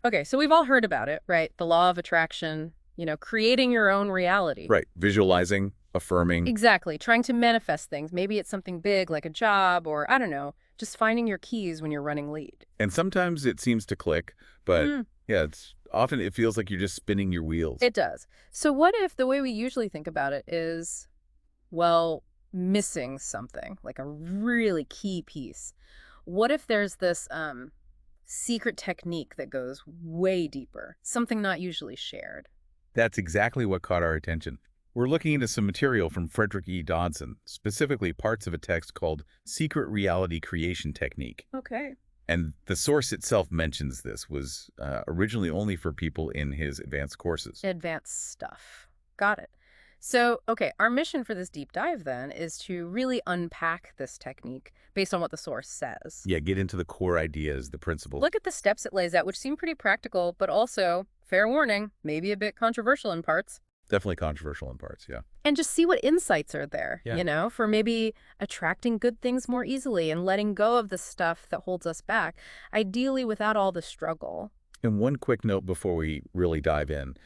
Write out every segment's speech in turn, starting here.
Okay, so we've all heard about it, right? The law of attraction, creating your own reality. Right. Visualizing, affirming. Exactly. Trying to manifest things. Maybe it's something big like a job or, I don't know, just finding your keys when you're running lead. And sometimes it seems to click, but Mm, yeah, it feels like you're just spinning your wheels. it does. So what if the way we usually think about it is, well, missing something, like a really key piece? What if there's this secret technique that goes way deeper, something not usually shared? That's exactly what caught our attention. We're looking into some material from Frederick E. Dodson, specifically parts of a text called Secret Reality Creation Technique. Okay. And the source itself mentions this was originally only for people in his advanced courses. Advanced stuff. Got it. So, okay, our mission for this deep dive then is to really unpack this technique based on what the source says. Yeah, get into the core ideas, the principles. Look at the steps it lays out, which seem pretty practical, but also, fair warning, maybe a bit controversial in parts. Definitely controversial in parts, yeah. And just see what insights are there, Yeah. for maybe attracting good things more easily and letting go of the stuff that holds us back, ideally without all the struggle. And one quick note before we really dive in.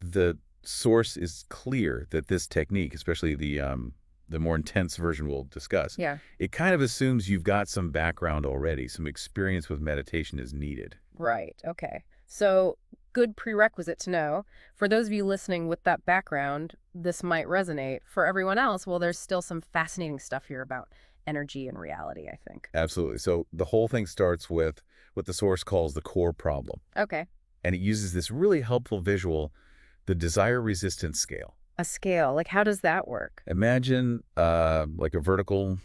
The source is clear that this technique, especially the more intense version we'll discuss, Yeah. it kind of assumes you've got some background already, some experience with meditation is needed. Right. Okay. So, good prerequisite to know. For those of you listening with that background, this might resonate. For everyone else, well, there's still some fascinating stuff here about energy and reality, I think. Absolutely. So the whole thing starts with what the source calls the core problem. Okay. And it uses this really helpful visual, the desire resistance scale. A scale. Like, how does that work? Imagine like a vertical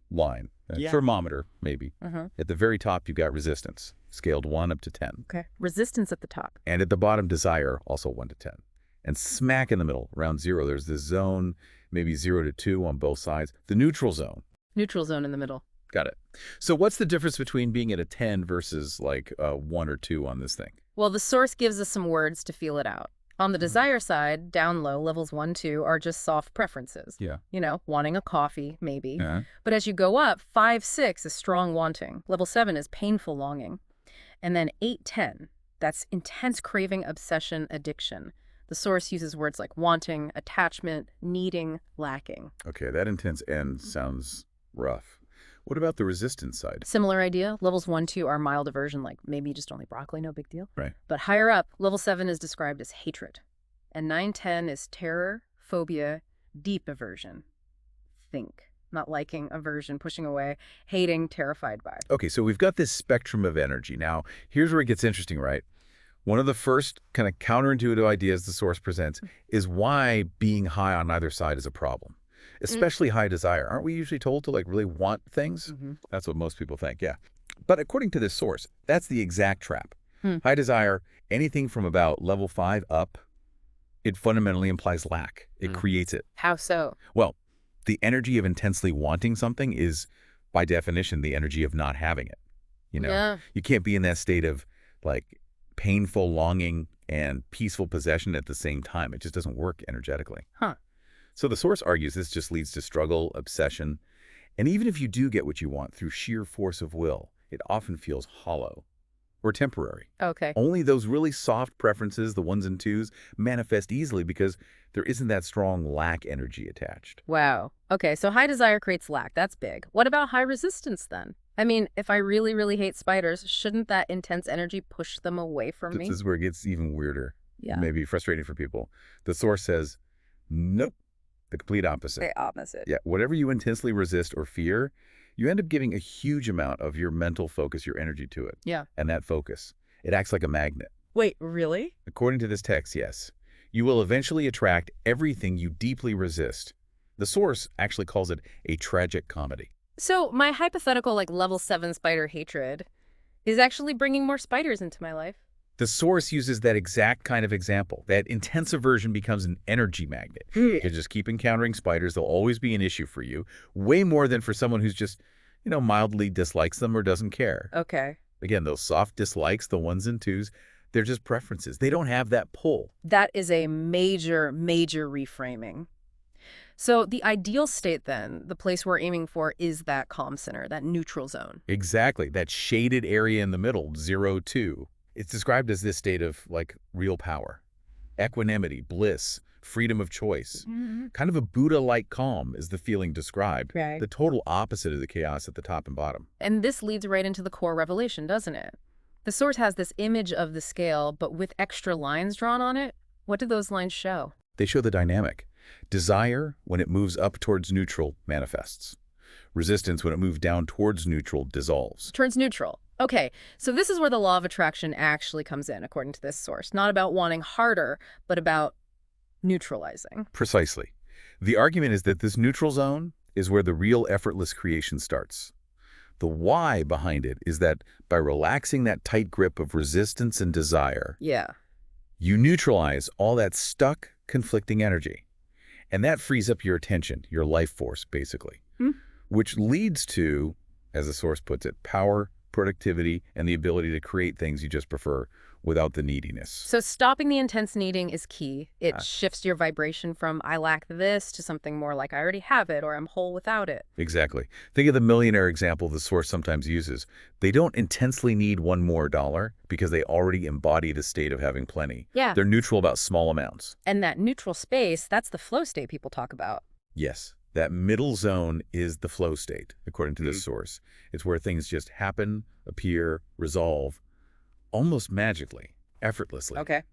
line, a Yeah. thermometer maybe. Mm-hmm. At the very top, you've got resistance, scaled 1 up to 10. Okay. Resistance at the top. And at the bottom, desire, also 1 to 10. And smack in the middle, around 0, there's this zone, maybe 0 to 2 on both sides, the neutral zone. Neutral zone in the middle. Got it. So what's the difference between being at a 10 versus like 1 or 2 on this thing? Well, the source gives us some words to feel it out. On the desire side, down low, levels 1, 2 are just soft preferences. Yeah. Wanting a coffee, maybe. Yeah. But as you go up, 5, 6 is strong wanting. Level 7 is painful longing. And then 8, 10, that's intense craving, obsession, addiction. The source uses words like wanting, attachment, needing, lacking. Okay, that intense end sounds rough. What about the resistance side? Similar idea. Levels 1, 2 are mild aversion, like maybe just only broccoli, no big deal. Right. But higher up, level 7 is described as hatred. And 9, 10 is terror, phobia, deep aversion. Think. Not liking, aversion, pushing away, hating, terrified by. Okay, so we've got this spectrum of energy. Now, here's where it gets interesting, right? One of the first kind of counterintuitive ideas the source presents is why being high on either side is a problem, especially high desire. Aren't we usually told to like really want things? Mm-hmm. That's what most people think, yeah. But according to this source, that's the exact trap. Hmm. High desire, anything from about level 5 up, it fundamentally implies lack. It creates it. How so? Well, the energy of intensely wanting something is, by definition, the energy of not having it. Yeah. You can't be in that state of like painful longing and peaceful possession at the same time. It just doesn't work energetically. Huh. So the source argues this just leads to struggle, obsession, and even if you do get what you want through sheer force of will, it often feels hollow or temporary. Okay. Only those really soft preferences, the 1s and 2s, manifest easily because there isn't that strong lack energy attached. Wow. Okay, so high desire creates lack. That's big. What about high resistance then? I mean, if I really, really hate spiders, shouldn't that intense energy push them away from me? This is where it gets even weirder. Yeah. Maybe frustrating for people. The source says, nope, the complete opposite. The opposite. Yeah, whatever you intensely resist or fear, you end up giving a huge amount of your mental focus, your energy to it. Yeah. And that focus, it acts like a magnet. Wait, really? According to this text, yes. You will eventually attract everything you deeply resist. The source actually calls it a tragic comedy. So my hypothetical like level 7 spider hatred is actually bringing more spiders into my life. The source uses that exact kind of example. That intense aversion becomes an energy magnet. You can just keep encountering spiders. They'll always be an issue for you, way more than for someone who's just, mildly dislikes them or doesn't care. Okay. Again, those soft dislikes, the 1s and 2s, they're just preferences. They don't have that pull. That is a major, major reframing. So the ideal state then, the place we're aiming for, is that calm center, that neutral zone. Exactly. That shaded area in the middle, 0, 2. It's described as this state of, like, real power, equanimity, bliss, freedom of choice. Mhm. Kind of a Buddha-like calm is the feeling described, Right. the total opposite of the chaos at the top and bottom. And this leads right into the core revelation, doesn't it? The source has this image of the scale, but with extra lines drawn on it. What do those lines show? They show the dynamic. Desire, when it moves up towards neutral, manifests. Resistance, when it moves down towards neutral, dissolves. Turns neutral. Okay, so this is where the law of attraction actually comes in, according to this source. Not about wanting harder, but about neutralizing. Precisely. The argument is that this neutral zone is where the real effortless creation starts. The why behind it is that by relaxing that tight grip of resistance and desire, Yeah. you neutralize all that stuck, conflicting energy. And that frees up your attention, your life force, basically. Hmm. Which leads to, as the source puts it, power, productivity, and the ability to create things you just prefer without the neediness. So stopping the intense needing is key. It Ah. shifts your vibration from I lack this to something more like I already have it or I'm whole without it. Exactly. Think of the millionaire example the source sometimes uses. They don't intensely need one more dollar because they already embody the state of having plenty. Yeah. They're neutral about small amounts. And that neutral space, that's the flow state people talk about. Yes, that middle zone is the flow state, according to this source. It's where things just happen, appear, resolve, almost magically, effortlessly. Okay.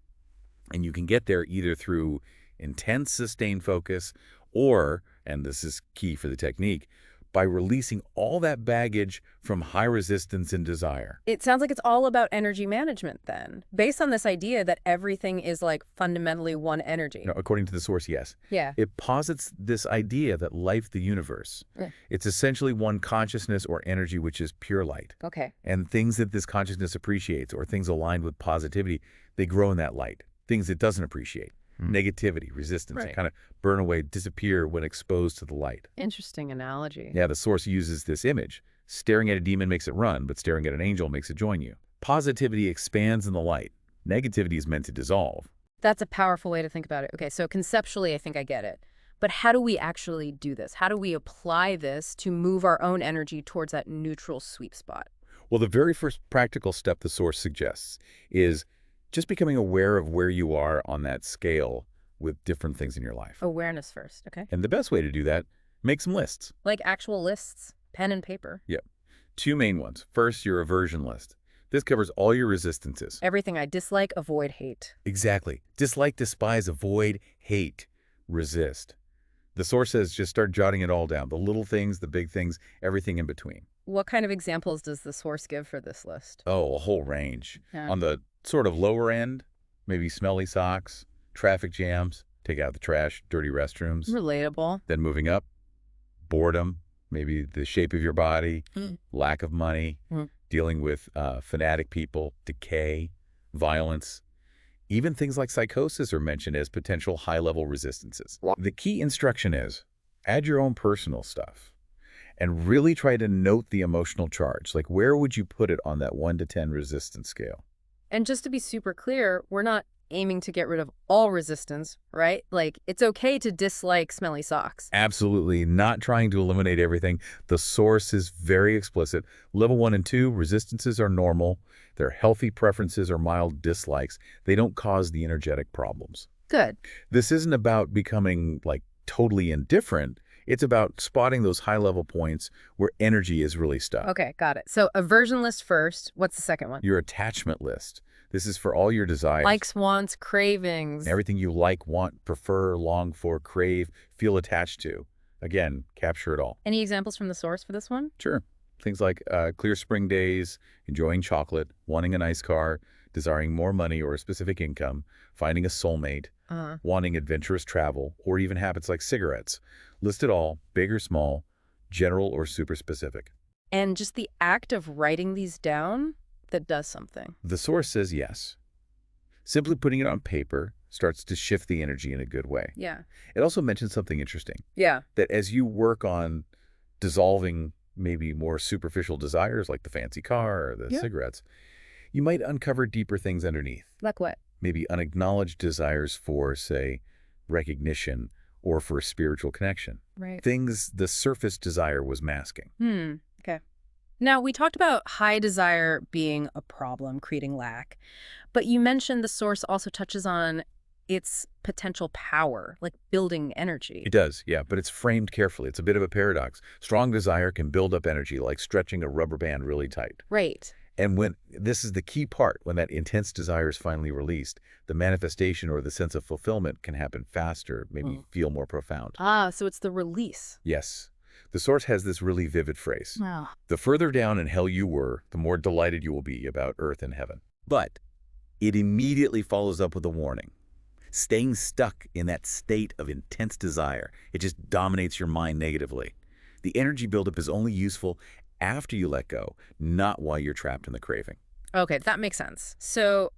And you can get there either through intense, sustained focus or, and this is key for the technique, by releasing all that baggage from high resistance and desire. It sounds like it's all about energy management then, based on this idea that everything is like fundamentally one energy. Now, according to the source, yes. Yeah. It posits this idea that life, the universe, Yeah. it's essentially one consciousness or energy which is pure light. Okay. And things that this consciousness appreciates or things aligned with positivity, they grow in that light. Things it doesn't appreciate, negativity, resistance, Right. kind of burn away, disappear when exposed to the light. Interesting analogy. Yeah, the source uses this image. Staring at a demon makes it run, but staring at an angel makes it join you. Positivity expands in the light. Negativity is meant to dissolve. That's a powerful way to think about it. Okay, so conceptually, I think I get it. But how do we actually do this? How do we apply this to move our own energy towards that neutral sweet spot? Well, the very first practical step the source suggests is just becoming aware of where you are on that scale with different things in your life. Awareness first, okay? And the best way to do that, make some lists. Like actual lists, pen and paper. Yep. Two main ones. First, your aversion list. This covers all your resistances. Everything I dislike, avoid, hate. Exactly. Dislike, despise, avoid, hate, resist. The source says just start jotting it all down. The little things, the big things, everything in between. What kind of examples does the source give for this list? Oh, a whole range. Yeah. On the sort of lower end, maybe smelly socks, traffic jams, take out the trash, dirty restrooms. Relatable. Then moving up, boredom, maybe the shape of your body, lack of money, dealing with fanatic people, decay, violence. Even things like psychosis are mentioned as potential high-level resistances. The key instruction is add your own personal stuff and really try to note the emotional charge. Like, where would you put it on that 1 to 10 resistance scale? And just to be super clear, we're not aiming to get rid of all resistance, right? Like, it's okay to dislike smelly socks. Absolutely not trying to eliminate everything. The source is very explicit. Level 1 and 2, resistances are normal. They're healthy preferences or mild dislikes. They don't cause the energetic problems. Good. This isn't about becoming, like, totally indifferent. It's about spotting those high-level points where energy is really stuck. Okay, got it. So aversion list first. What's the second one? Your attachment list. This is for all your desires. Likes, wants, cravings. Everything you like, want, prefer, long for, crave, feel attached to. Again, capture it all. Any examples from the source for this one? Sure. Things like clear spring days, enjoying chocolate, wanting a nice car, desiring more money or a specific income, finding a soulmate, wanting adventurous travel, or even habits like cigarettes. List it all, big or small, general or super specific. And just the act of writing these down, that does something. The source says yes. Simply putting it on paper starts to shift the energy in a good way. Yeah. It also mentions something interesting, Yeah. that as you work on dissolving maybe more superficial desires like the fancy car or the cigarettes, you might uncover deeper things underneath. Like what? Maybe unacknowledged desires for, say, recognition or for spiritual connection. Right. Things the surface desire was masking. Okay. Now, we talked about high desire being a problem, creating lack, but you mentioned the source also touches on its potential power, like building It energy. does, yeah, but it's framed carefully. It's a bit of a paradox. Strong desire can build up energy like stretching a rubber band really tight. Right. And when this is the key part, when that intense desire is finally released, the manifestation or the sense of fulfillment can happen faster, maybe Mm. feel more profound. Ah, so it's the release. Yes. The source has this really vivid phrase. Wow. The further down in hell you were, the more delighted you will be about earth and heaven. But it immediately follows up with a warning. Staying stuck in that state of intense desire, it just dominates your mind negatively. The energy buildup is only useful after you let go, not while you're trapped in the craving. Okay, that makes sense. So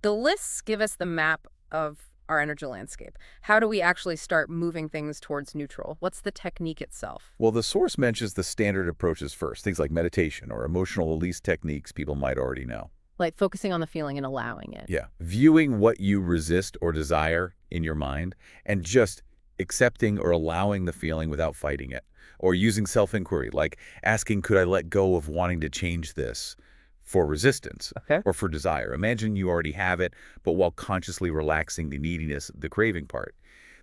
the lists give us the map of our energy landscape. How do we actually start moving things towards neutral? What's the technique itself? Well, the source mentions the standard approaches first, things like meditation or emotional release techniques people might already know. Like focusing on the feeling and allowing it. Yeah. Viewing what you resist or desire in your mind and just accepting or allowing the feeling without fighting it. Or using self-inquiry, like asking, could I let go of wanting to change this for resistance Okay. or for desire? Imagine you already have it, but while consciously relaxing the neediness, the craving part.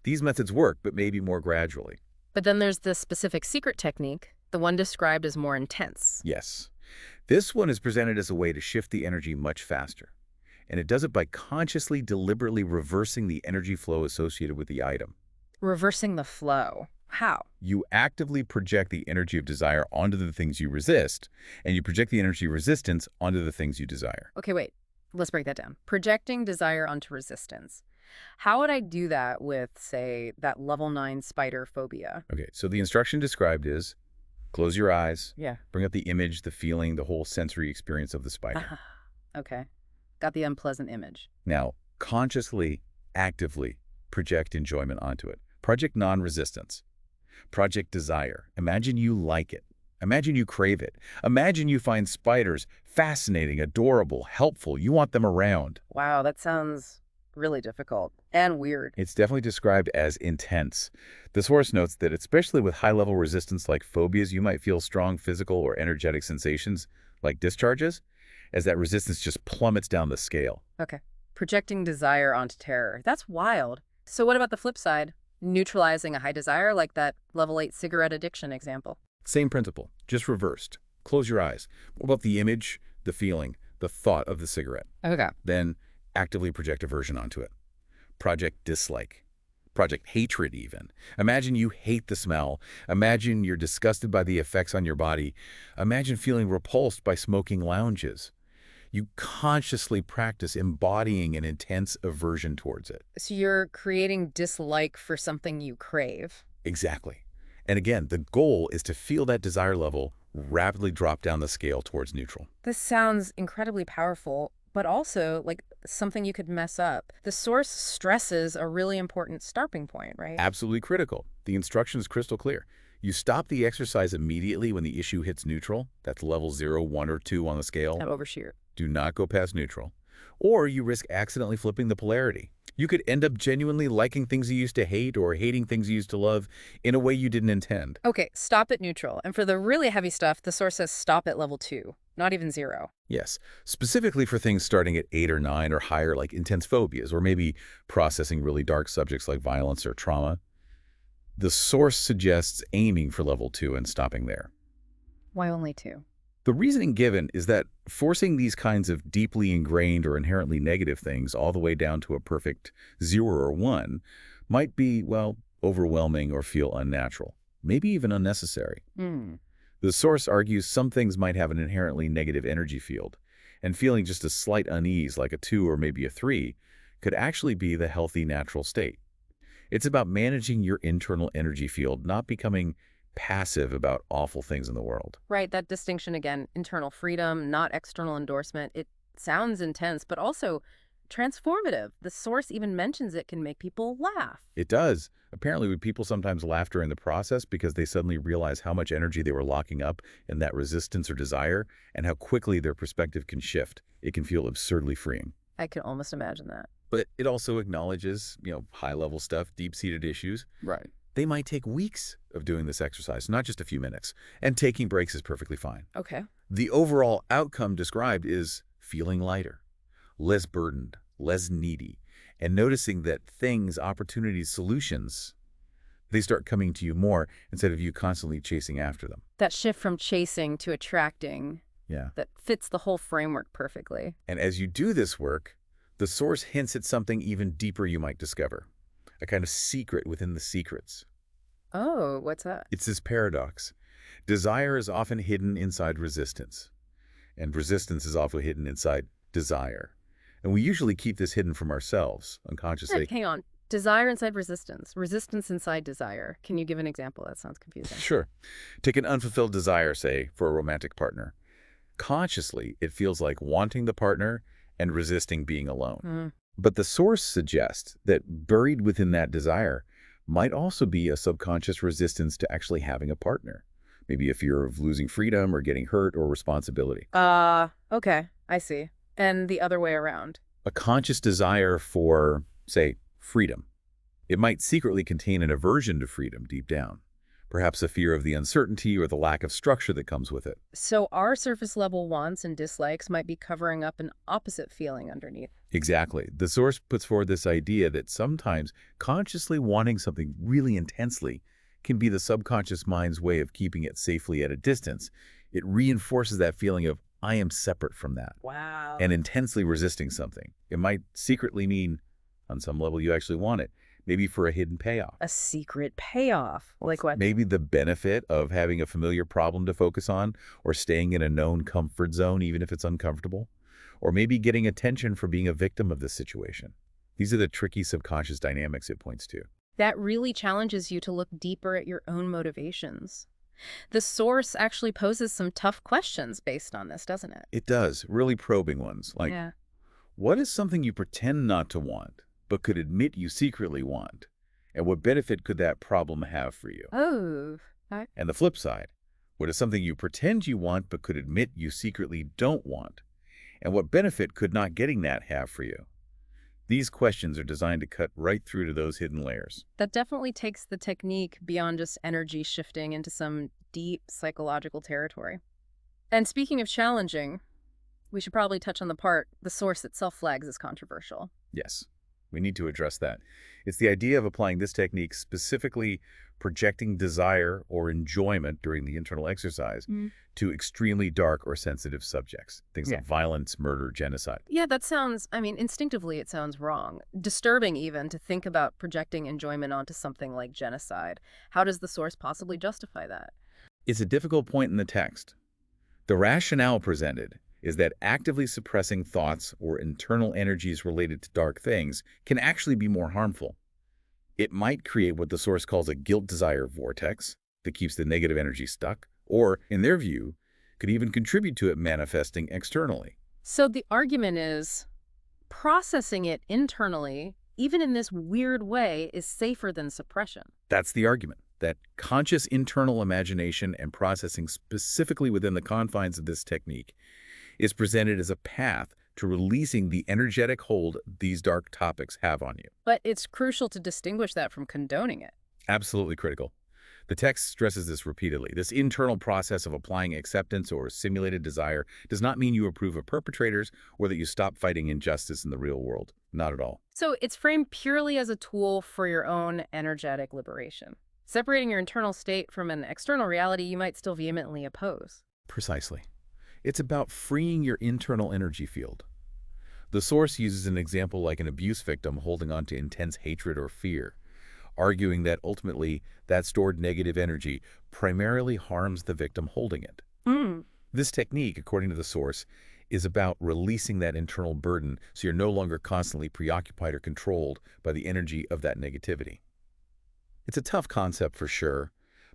These methods work, but maybe more gradually. But then there's the specific secret technique, the one described as more intense. Yes. This one is presented as a way to shift the energy much faster. And it does it by consciously, deliberately reversing the energy flow associated with the item. Reversing the flow. How? You actively project the energy of desire onto the things you resist, and you project the energy of resistance onto the things you desire. Okay, wait. Let's break that down. Projecting desire onto resistance. How would I do that with, say, that level 9 spider phobia? Okay, so the instruction described is close your eyes, Yeah. bring up the image, the feeling, the whole sensory experience of the spider. Ah, okay. Got the unpleasant image. Now, consciously, actively project enjoyment onto it. Project non-resistance. Project desire. Imagine you like it. Imagine you crave it. Imagine you find spiders fascinating, adorable, helpful. You want them around. Wow, that sounds really difficult and weird. It's definitely described as intense. The source notes that especially with high-level resistance like phobias, you might feel strong physical or energetic sensations like discharges, as that resistance just plummets down the scale. Okay. Projecting desire onto terror. That's wild. So what about the flip side? Neutralizing a high desire, like that level 8 cigarette addiction example. Same principle, just reversed. Close your eyes. What about the image, the feeling, the thought of the cigarette? Okay. Then actively project aversion onto it. Project dislike. Project hatred even. Imagine you hate the smell. Imagine you're disgusted by the effects on your body. Imagine feeling repulsed by smoking lounges. You consciously practice embodying an intense aversion towards it. So you're creating dislike for something you crave. Exactly. And again, the goal is to feel that desire level rapidly drop down the scale towards neutral. This sounds incredibly powerful, but also like something you could mess up. The source stresses a really important starting point, right? Absolutely critical. The instruction is crystal clear. You stop the exercise immediately when the issue hits neutral. That's level 0, 1, or 2 on the scale. Not overshoot. Do not go past neutral. Or you risk accidentally flipping the polarity. You could end up genuinely liking things you used to hate or hating things you used to love in a way you didn't intend. Okay, stop at neutral. And for the really heavy stuff, the source says stop at level 2, not even 0. Yes, specifically for things starting at 8 or 9 or higher like intense phobias or maybe processing really dark subjects like violence or trauma. The source suggests aiming for level 2 and stopping there. Why only 2? The reasoning given is that forcing these kinds of deeply ingrained or inherently negative things all the way down to a perfect 0 or 1 might be, well, overwhelming or feel unnatural, maybe even unnecessary. Hmm. The source argues some things might have an inherently negative energy field, and feeling just a slight unease like a 2 or maybe a 3 could actually be the healthy natural state. It's about managing your internal energy field, not becoming passive about awful things in the world. Right, that distinction again, internal freedom, not external endorsement. It sounds intense, but also transformative. The source even mentions it can make people laugh. It does. Apparently, people sometimes laugh during the process because they suddenly realize how much energy they were locking up in that resistance or desire and how quickly their perspective can shift. It can feel absurdly freeing. I can almost imagine that. But it also acknowledges, high-level stuff, deep-seated issues. Right. They might take weeks, of doing this exercise, not just a few minutes. And taking breaks is perfectly fine. Okay. The overall outcome described is feeling lighter, less burdened, less needy, and noticing that things, opportunities, solutions, they start coming to you more instead of you constantly chasing after them. That shift from chasing to attracting, Yeah. that fits the whole framework perfectly. And as you do this work, the Source hints at something even deeper you might discover, a kind of secret within the secrets. Oh, what's that? It's this paradox. Desire is often hidden inside resistance, and resistance is often hidden inside desire. And we usually keep this hidden from ourselves, unconsciously. Hang on. Desire inside resistance. Resistance inside desire. Can you give an example? That sounds confusing. Sure. Take an unfulfilled desire, say, for a romantic partner. Consciously, it feels like wanting the partner and resisting being alone. Mm. But the Source suggests that buried within that desire might also be a subconscious resistance to actually having a partner. Maybe a fear of losing freedom or getting hurt or responsibility. Okay. I see. And the other way around. A conscious desire for, say, freedom. It might secretly contain an aversion to freedom deep down. Perhaps a fear of the uncertainty or the lack of structure that comes with it. So our surface level wants and dislikes might be covering up an opposite feeling underneath. Exactly. The Source puts forward this idea that sometimes consciously wanting something really intensely can be the subconscious mind's way of keeping it safely at a distance. It reinforces that feeling of, I am separate from that, Wow. and intensely resisting something. It might secretly mean, on some level, you actually want it, maybe for a hidden payoff. A secret payoff. Like what? Maybe the benefit of having a familiar problem to focus on, or staying in a known comfort zone, even if it's uncomfortable. Or maybe getting attention for being a victim of this situation. These are the tricky subconscious dynamics it points to. That really challenges you to look deeper at your own motivations. The Source actually poses some tough questions based on this, doesn't it? It does, really probing ones, like, Yeah. what is something you pretend not to want, but could admit you secretly want? And what benefit could that problem have for you? Oh. And the flip side, what is something you pretend you want, but could admit you secretly don't want? And what benefit could not getting that have for you? These questions are designed to cut right through to those hidden layers. That definitely takes the technique beyond just energy shifting into some deep psychological territory. And speaking of challenging, we should probably touch on the part the Source itself flags as controversial. Yes, we need to address that. It's the idea of applying this technique, specifically projecting desire or enjoyment during the internal exercise, to extremely dark or sensitive subjects. Things like violence, murder, genocide. Yeah, that sounds, instinctively it sounds wrong. Disturbing even to think about projecting enjoyment onto something like genocide. How does the Source possibly justify that? It's a difficult point in the text. The rationale presented is that actively suppressing thoughts or internal energies related to dark things can actually be more harmful. It might create what the Source calls a guilt-desire vortex that keeps the negative energy stuck, or, in their view, could even contribute to it manifesting externally. So the argument is processing it internally, even in this weird way, is safer than suppression. That's the argument, that conscious internal imagination and processing specifically within the confines of this technique is presented as a path to releasing the energetic hold these dark topics have on you. But it's crucial to distinguish that from condoning it. Absolutely critical. The text stresses this repeatedly. This internal process of applying acceptance or simulated desire does not mean you approve of perpetrators or that you stop fighting injustice in the real world. Not at all. So it's framed purely as a tool for your own energetic liberation. Separating your internal state from an external reality you might still vehemently oppose. Precisely. It's about freeing your internal energy field. The Source uses an example like an abuse victim holding on to intense hatred or fear, arguing that ultimately that stored negative energy primarily harms the victim holding it. This technique, according to the Source, is about releasing that internal burden so you're no longer constantly preoccupied or controlled by the energy of that negativity. It's a tough concept for sure,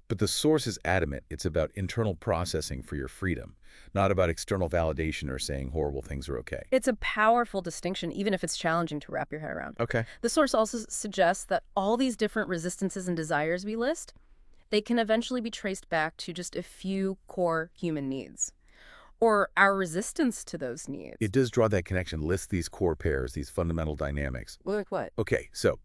but the Source is adamant it's about internal processing for your freedom, not about external validation or saying horrible things are okay. It's a powerful distinction, even if it's challenging to wrap your head around. Okay. The Source also suggests that all these different resistances and desires we list, they can eventually be traced back to just a few core human needs, or our resistance to those needs. It does draw that connection, list these core pairs, these fundamental dynamics. Like what? Okay, so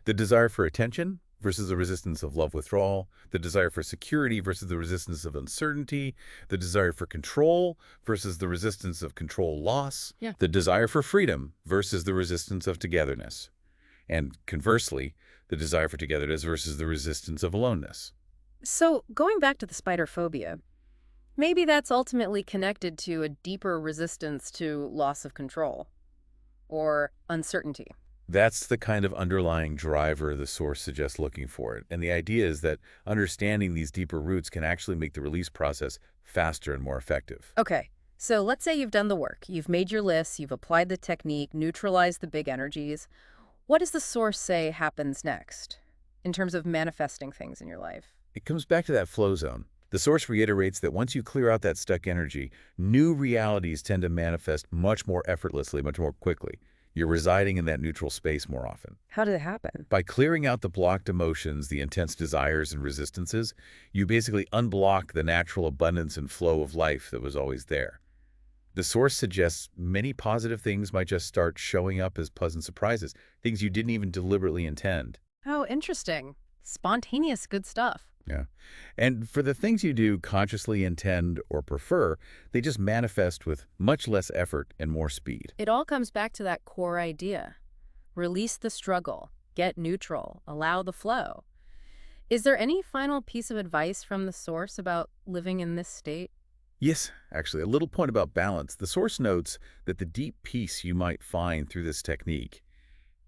the desire for attention, versus the resistance of love withdrawal, the desire for security versus the resistance of uncertainty, the desire for control versus the resistance of control loss, Yeah. the desire for freedom versus the resistance of togetherness, and conversely, the desire for togetherness versus the resistance of aloneness. So, going back to the spider phobia, maybe that's ultimately connected to a deeper resistance to loss of control or uncertainty. That's the kind of underlying driver the source suggests looking for it. And the idea is that understanding these deeper roots can actually make the release process faster and more effective. Okay, so let's say you've done the work. You've made your lists, you've applied the technique, neutralized the big energies. What does the source say happens next in terms of manifesting things in your life? It comes back to that flow zone. The source reiterates that once you clear out that stuck energy, new realities tend to manifest much more effortlessly, much more quickly. You're residing in that neutral space more often. How did it happen? By clearing out the blocked emotions, the intense desires and resistances, you basically unblock the natural abundance and flow of life that was always there. The source suggests many positive things might just start showing up as pleasant surprises, things you didn't even deliberately intend. Oh, interesting. Spontaneous good stuff. Yeah. And for the things you do consciously intend or prefer, they just manifest with much less effort and more speed. It all comes back to that core idea. Release the struggle, get neutral, allow the flow. Is there any final piece of advice from the source about living in this state? Yes, actually, a little point about balance. The source notes that the deep peace you might find through this technique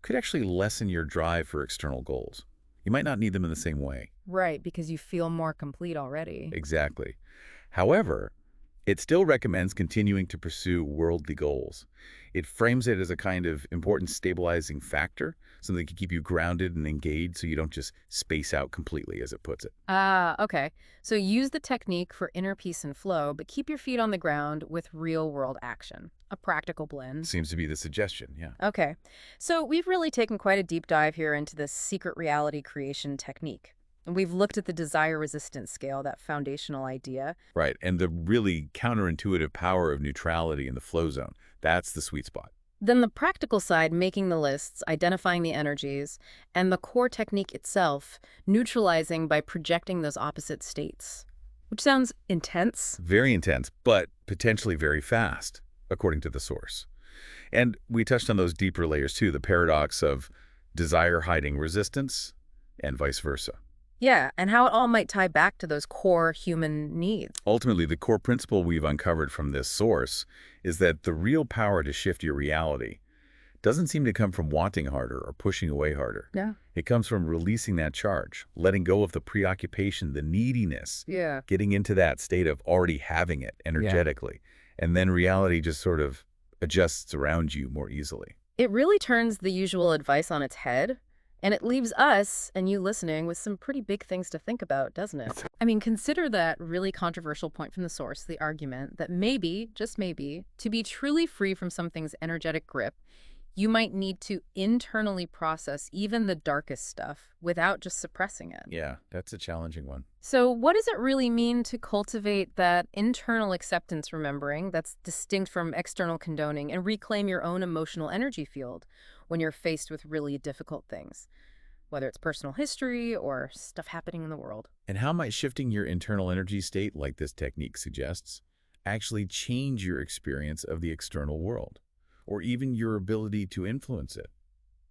could actually lessen your drive for external goals. You might not need them in the same way. Right, because you feel more complete already. Exactly. However, it still recommends continuing to pursue worldly goals. It frames it as a kind of important stabilizing factor, something that can keep you grounded and engaged so you don't just space out completely, as it puts it. Ah, okay. So use the technique for inner peace and flow, but keep your feet on the ground with real-world action. A practical blend. Seems to be the suggestion, yeah. Okay. So we've really taken quite a deep dive here into this secret reality creation technique. And we've looked at the desire resistance scale, that foundational idea. Right, and the really counterintuitive power of neutrality in the flow zone. That's the sweet spot. Then the practical side, making the lists, identifying the energies, and the core technique itself, neutralizing by projecting those opposite states. Which sounds intense. Very intense, but potentially very fast, according to the source. And we touched on those deeper layers too, the paradox of desire hiding resistance and vice versa. Yeah, and how it all might tie back to those core human needs. Ultimately, the core principle we've uncovered from this source is that the real power to shift your reality doesn't seem to come from wanting harder or pushing away harder. Yeah. It comes from releasing that charge, letting go of the preoccupation, the neediness, Yeah. getting into that state of already having it energetically. And then reality just sort of adjusts around you more easily. It really turns the usual advice on its head, and it leaves us and you listening with some pretty big things to think about, doesn't it? I mean, consider that really controversial point from the source, the argument that maybe, just maybe, to be truly free from something's energetic grip, you might need to internally process even the darkest stuff without just suppressing it. Yeah, that's a challenging one. So what does it really mean to cultivate that internal acceptance remembering that's distinct from external condoning and reclaim your own emotional energy field when you're faced with really difficult things, whether it's personal history or stuff happening in the world? And how might shifting your internal energy state, like this technique suggests, actually change your experience of the external world, or even your ability to influence it?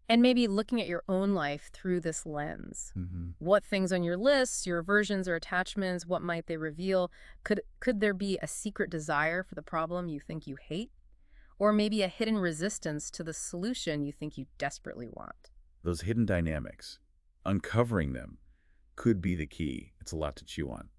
And maybe looking at your own life through this lens. What things on your lists, your aversions or attachments, what might they reveal? Could there be a secret desire for the problem you think you hate? Or maybe a hidden resistance to the solution you think you desperately want? Those hidden dynamics, uncovering them, could be the key. It's a lot to chew on.